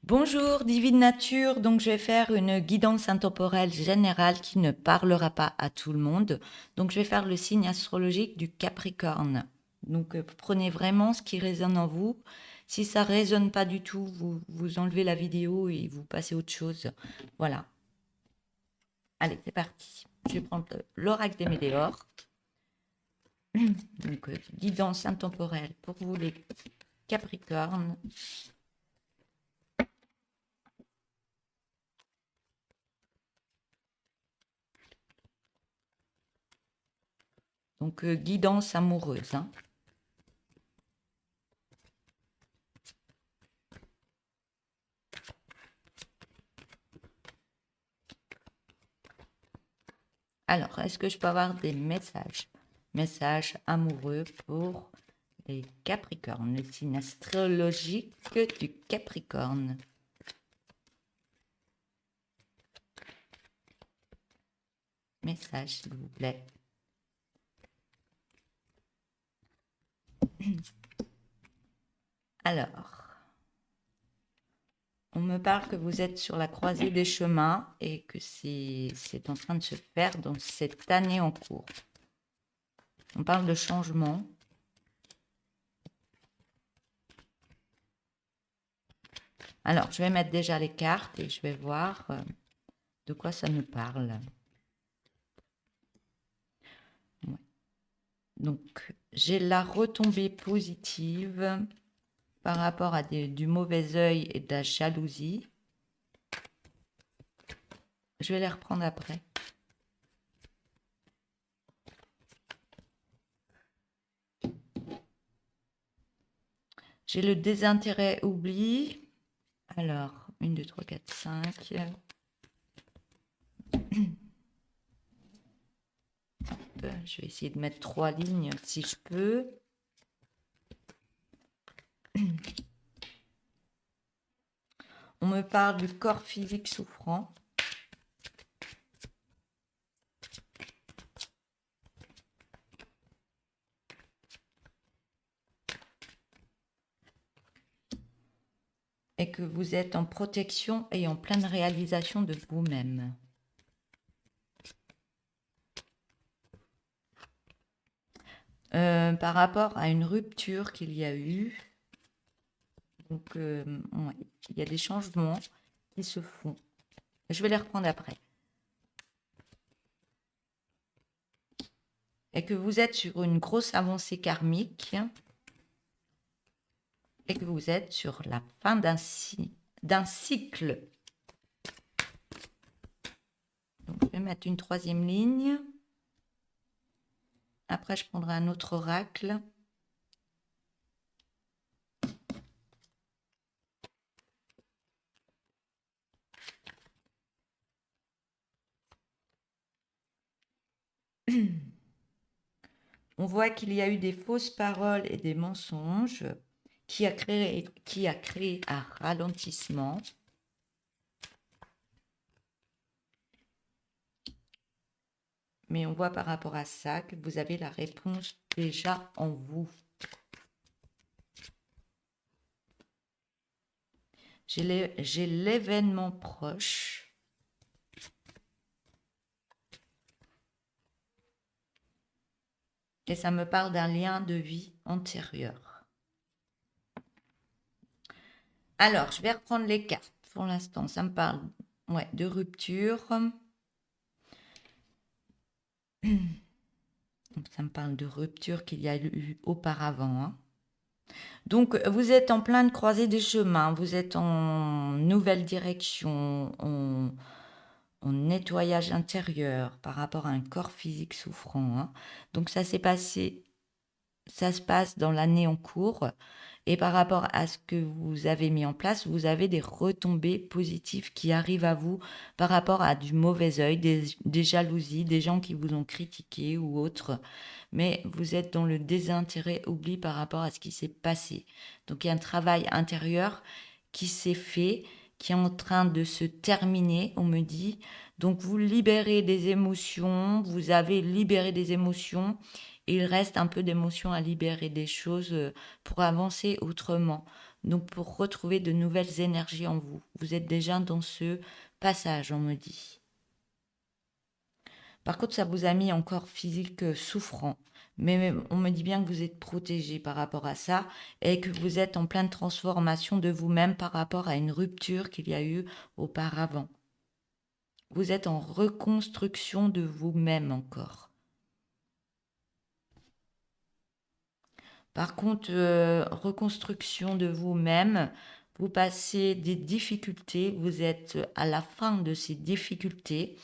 Bonjour, Divine Nature. Donc, je vais faire une guidance intemporelle générale qui ne parlera pas à tout le monde. Donc, je vais faire le signe astrologique du Capricorne. Donc, prenez vraiment ce qui résonne en vous. Si ça résonne pas du tout, vous enlevez la vidéo et vous passez à autre chose. Voilà. Allez, c'est parti. Je vais prendre l'oracle des Météores. Donc, guidance intemporelle pour vous les Capricornes. Donc, guidance amoureuse, hein. Alors, est-ce que je peux avoir des messages? Messages amoureux pour les Capricornes, le signe astrologique du Capricorne. Message, s'il vous plaît. Alors, on me parle que vous êtes sur la croisée des chemins et que c'est en train de se faire dans cette année en cours. On parle de changement. Alors, je vais mettre déjà les cartes et je vais voir de quoi ça nous parle. Ouais. Donc, j'ai la retombée positive par rapport à du mauvais œil et de la jalousie. Je vais les reprendre après. J'ai le désintérêt oubli. Alors, 1, 2, 3, 4, 5. Je vais essayer de mettre 3 lignes si je peux. On me parle du corps physique souffrant. Et que vous êtes en protection et en pleine réalisation de vous-même. Par rapport à une rupture qu'il y a eu. Donc, ouais, il y a des changements qui se font. Je vais les reprendre après. Et que vous êtes sur une grosse avancée karmique et que vous êtes sur la fin d'un cycle. Donc, je vais mettre une 3e ligne. Après, je prendrai un autre oracle. On voit qu'il y a eu des fausses paroles et des mensonges qui a créé un ralentissement. Mais on voit par rapport à ça que vous avez la réponse déjà en vous. J'ai l'événement proche. Et ça me parle d'un lien de vie antérieur. Alors, je vais reprendre les cartes. Pour l'instant, ça me parle de rupture. Ça me parle de rupture qu'il y a eu auparavant, hein. Donc, vous êtes en pleine croisée des chemins, vous êtes en nouvelle direction, en nettoyage intérieur par rapport à un corps physique souffrant, hein. Donc, ça se passe dans l'année en cours. Et par rapport à ce que vous avez mis en place, vous avez des retombées positives qui arrivent à vous par rapport à du mauvais œil, des jalousies, des gens qui vous ont critiqué ou autre. Mais vous êtes dans le désintérêt, oubli par rapport à ce qui s'est passé. Donc il y a un travail intérieur qui s'est fait, qui est en train de se terminer, on me dit. Donc vous libérez des émotions, vous avez libéré des émotions. Il reste un peu d'émotions à libérer, des choses pour avancer autrement. donc pour retrouver de nouvelles énergies en vous. Vous êtes déjà dans ce passage, on me dit. Par contre, ça vous a mis encore physique souffrant. Mais on me dit bien que vous êtes protégé par rapport à ça et que vous êtes en pleine transformation de vous-même par rapport à une rupture qu'il y a eu auparavant. Vous êtes en reconstruction de vous-même encore. Par contre, reconstruction de vous-même, vous passez des difficultés, vous êtes à la fin de ces difficultés.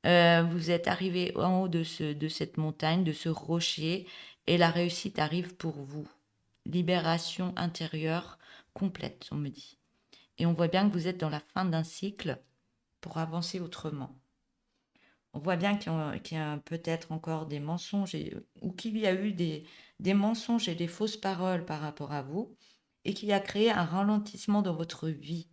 Vous êtes arrivé en haut de cette montagne, de ce rocher, et la réussite arrive pour vous. Libération intérieure complète, on me dit. Et on voit bien que vous êtes dans la fin d'un cycle pour avancer autrement. On voit bien qu'il y a peut-être encore des mensonges ou qu'il y a eu des mensonges et des fausses paroles par rapport à vous et qu'il a créé un ralentissement dans votre vie.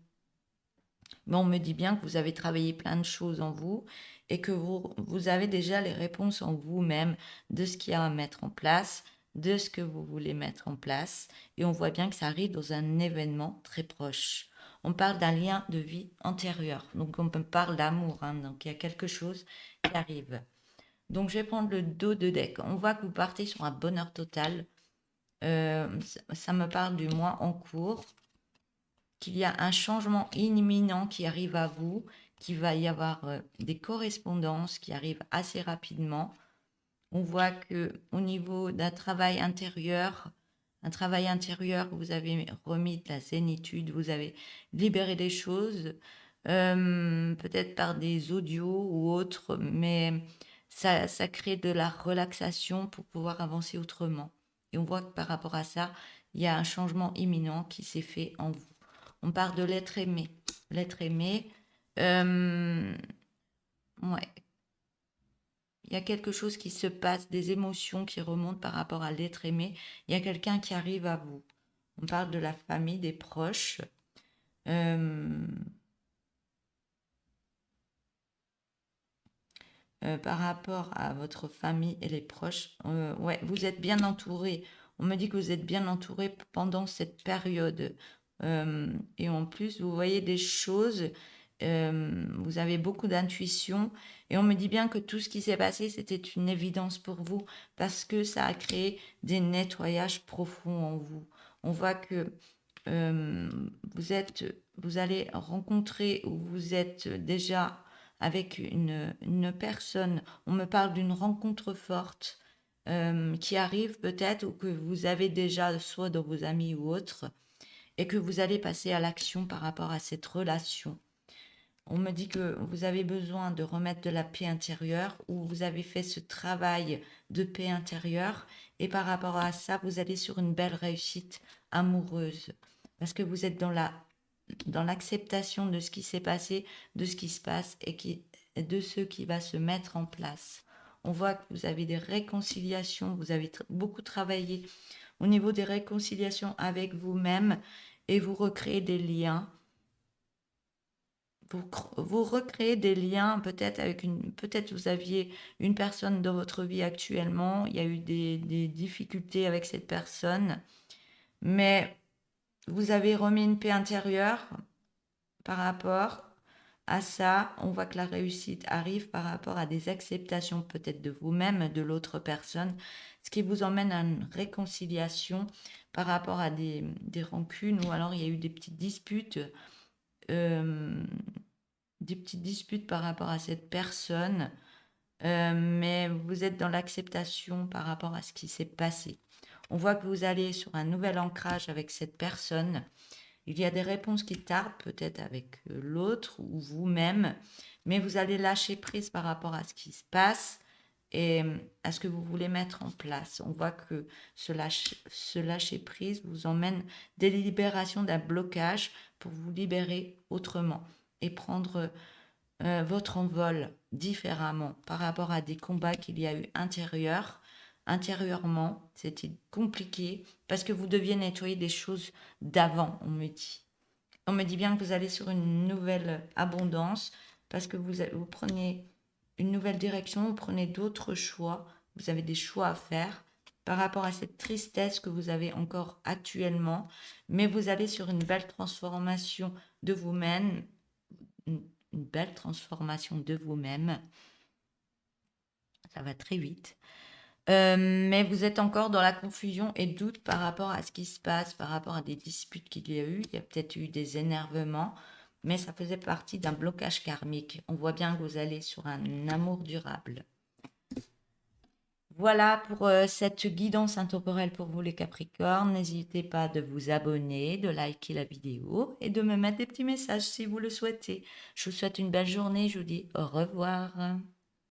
Mais on me dit bien que vous avez travaillé plein de choses en vous et que vous avez déjà les réponses en vous-même de ce qu'il y a à mettre en place, de ce que vous voulez mettre en place. Et on voit bien que ça arrive dans un événement très proche. On parle d'un lien de vie antérieur. Donc on parle d'amour. Hein, donc il y a quelque chose qui arrive. Donc je vais prendre le dos de deck. On voit que vous partez sur un bonheur total. Ça me parle du mois en cours, qu'il y a un changement imminent qui arrive à vous, qu'il va y avoir des correspondances qui arrivent assez rapidement. On voit que au niveau d'un travail intérieur, vous avez remis de la zénitude, vous avez libéré des choses, peut-être par des audios ou autres, mais ça crée de la relaxation pour pouvoir avancer autrement. Et on voit que par rapport à ça, il y a un changement imminent qui s'est fait en vous. On parle de l'être aimé. L'être aimé, ouais. Il y a quelque chose qui se passe, des émotions qui remontent par rapport à l'être aimé. Il y a quelqu'un qui arrive à vous. On parle de la famille, des proches. Par rapport à votre famille et les proches, ouais, vous êtes bien entouré. On me dit que vous êtes bien entouré pendant cette période. Et en plus, vous voyez des choses, vous avez beaucoup d'intuition. Et on me dit bien que tout ce qui s'est passé, c'était une évidence pour vous parce que ça a créé des nettoyages profonds en vous. On voit que vous allez rencontrer ou vous êtes déjà avec une personne, on me parle d'une rencontre forte qui arrive peut-être ou que vous avez déjà soit dans vos amis ou autres et que vous allez passer à l'action par rapport à cette relation. On me dit que vous avez besoin de remettre de la paix intérieure ou vous avez fait ce travail de paix intérieure et par rapport à ça, vous allez sur une belle réussite amoureuse parce que vous êtes dans l'acceptation de ce qui s'est passé, de ce qui se passe et de ce qui va se mettre en place. On voit que vous avez des réconciliations, vous avez beaucoup travaillé au niveau des réconciliations avec vous-même et vous recréez des liens. Vous recréez des liens peut-être peut-être vous aviez une personne dans votre vie actuellement, il y a eu des difficultés avec cette personne, mais vous avez remis une paix intérieure par rapport à ça. On voit que la réussite arrive par rapport à des acceptations peut-être de vous-même, de l'autre personne, ce qui vous emmène à une réconciliation par rapport à des rancunes ou alors il y a eu des petites disputes par rapport à cette personne, mais vous êtes dans l'acceptation par rapport à ce qui s'est passé. On voit que vous allez sur un nouvel ancrage avec cette personne. Il y a des réponses qui tardent peut-être avec l'autre ou vous-même, mais vous allez lâcher prise par rapport à ce qui se passe et à ce que vous voulez mettre en place. On voit que ce lâcher prise vous emmène des libérations d'un blocage pour vous libérer autrement et prendre votre envol différemment par rapport à des combats qu'il y a eu intérieurement. C'était compliqué parce que vous deviez nettoyer des choses d'avant, on me dit. On me dit bien que vous allez sur une nouvelle abondance parce que vous prenez une nouvelle direction, vous prenez d'autres choix, vous avez des choix à faire par rapport à cette tristesse que vous avez encore actuellement, mais vous avez sur une belle transformation de vous-même, une belle transformation de vous-même. Ça va très vite. Mais vous êtes encore dans la confusion et doute par rapport à ce qui se passe, par rapport à des disputes qu'il y a eu. Il y a peut-être eu des énervements, mais ça faisait partie d'un blocage karmique. On voit bien que vous allez sur un amour durable. Voilà pour cette guidance intemporelle pour vous les Capricornes. N'hésitez pas de vous abonner, de liker la vidéo et de me mettre des petits messages si vous le souhaitez. Je vous souhaite une belle journée. Je vous dis au revoir.